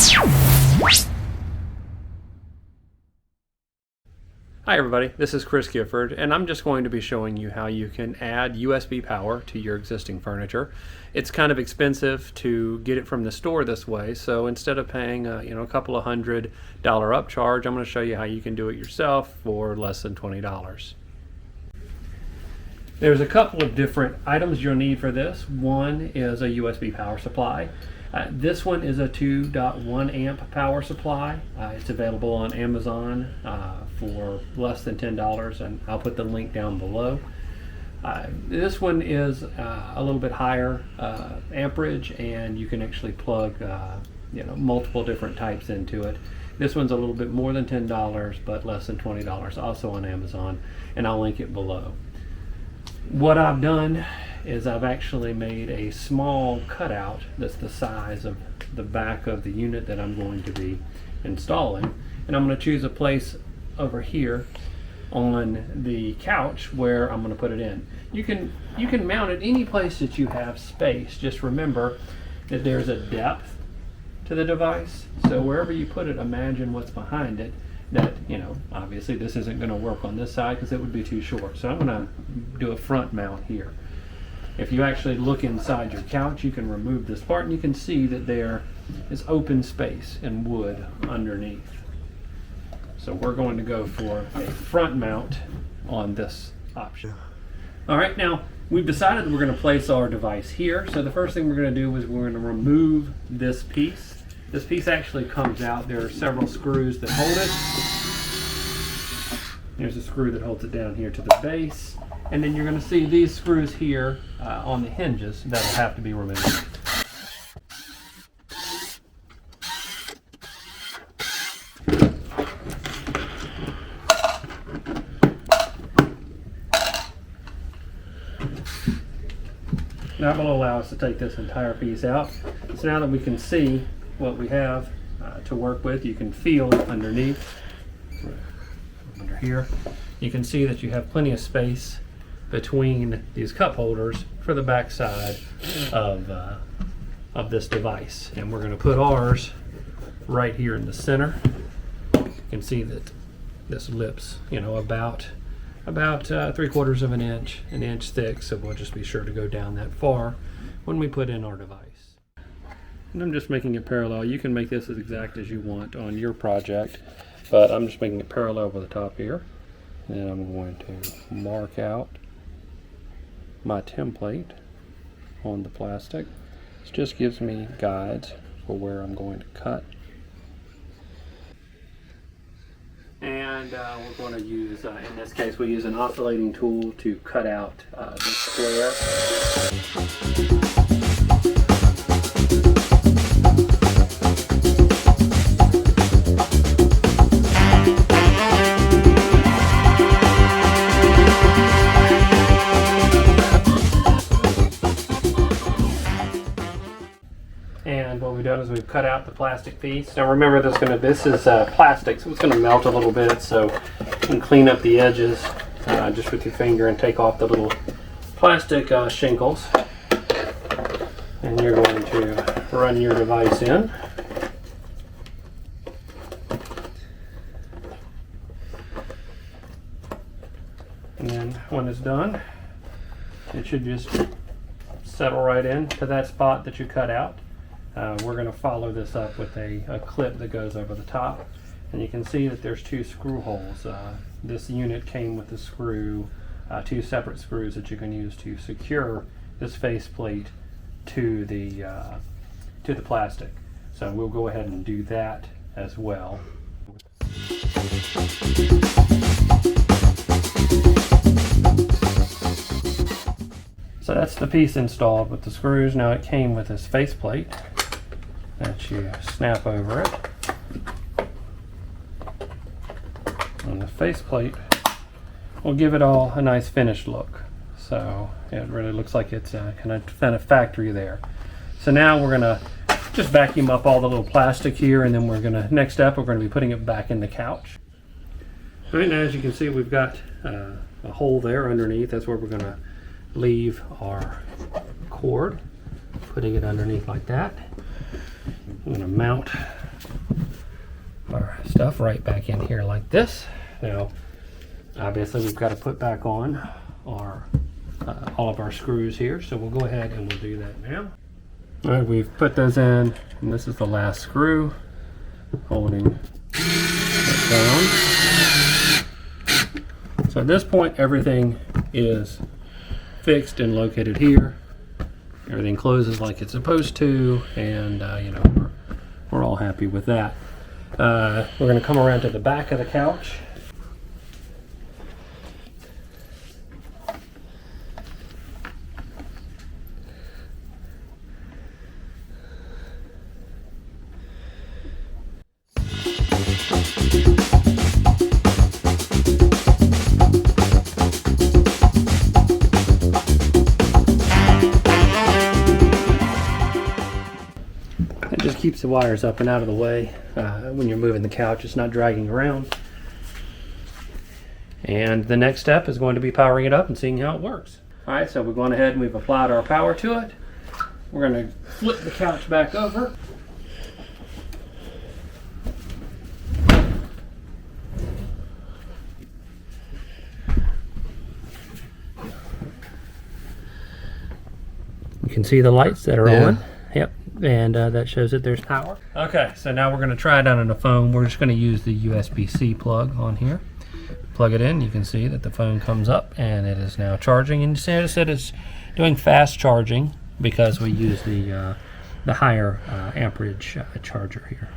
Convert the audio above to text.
Hi everybody, this is Chris Gifford, and I'm just going to be showing you how you can add USB power to your existing furniture. It's kind of expensive to get it from the store this way, so instead of paying a couple of $100 upcharge, I'm going to show you how you can do it yourself for less than $20. There's a couple of different items you'll need for this. One is a USB power supply. This one is a 2.1 amp power supply. It's available on Amazon for less than $10, and I'll put the link down below. This one is a little bit higher amperage, and you can actually plug multiple different types into it. This one's a little bit more than $10, but less than $20, also on Amazon, and I'll link it below. What I've done is I've actually made a small cutout that's the size of the back of the unit that I'm going to be installing, and I'm going to choose a place over here on the couch where I'm going to put it in. You can mount it any place that you have space. Just remember that there's a depth to the device, so wherever you put it, imagine what's behind it. That, obviously this isn't going to work on this side because it would be too short, so I'm going to do a front mount here. If you actually look inside your couch, you can remove this part and you can see that there is open space and wood underneath. So we're going to go for a front mount on this option. All right, now we've decided that we're going to place our device here. So the first thing we're going to do is we're going to remove this piece. This piece actually comes out. There are several screws that hold it. There's a screw that holds it down here to the base. And then you're going to see these screws here on the hinges that will have to be removed. That will allow us to take this entire piece out. So now that we can see what we have to work with, you can feel it underneath, under here. You can see that you have plenty of space between these cup holders for the back side of this device. And we're going to put ours right here in the center. You can see that this lip's about 3/4 of an inch thick, so we'll just be sure to go down that far when we put in our device. And I'm just making it parallel. You can make this as exact as you want on your project, but I'm just making it parallel with the top here. And I'm going to mark out my template on the plastic. This just gives me guides for where I'm going to cut. And we're going to use, in this case, we use an oscillating tool to cut out the square. And what we've done is we've cut out the plastic piece. Now remember, this is plastic, so it's going to melt a little bit, so you can clean up the edges just with your finger and take off the little plastic shingles. And you're going to run your device in. And then when it's done, it should just settle right in to that spot that you cut out. We're going to follow this up with a clip that goes over the top, and you can see that there's two screw holes. This unit came with two separate screws that you can use to secure this faceplate to the plastic. So we'll go ahead and do that as well. So that's the piece installed with the screws. Now it came with this faceplate that you snap over it. And the faceplate will give it all a nice finished look. So it really looks like it's kind of factory there. So now we're gonna just vacuum up all the little plastic here, and then next up we're gonna be putting it back in the couch. All right, now as you can see, we've got a hole there underneath. That's where we're gonna leave our cord, putting it underneath like that. I'm going to mount stuff right back in here like this. Now, obviously we've got to put back on our all of our screws here, so we'll go ahead and we'll do that now. All right, we've put those in, and this is the last screw holding it down. So at this point, everything is fixed and located here. Everything closes like it's supposed to, and you know, we're all happy with that. We're going to come around to the back of the couch. It just keeps the wires up and out of the way when you're moving the couch. It's not dragging around. And the next step is going to be powering it up and seeing how it works. All right, so we've gone ahead and we've applied our power to it. We're going to flip the couch back over. You can see the lights that are on. Yep, and that shows that there's power. Okay, so now we're going to try it out on the phone. We're just going to use the USB-C plug on here. Plug it in, you can see that the phone comes up and it is now charging. And you see that it's doing fast charging because we use the higher amperage charger here.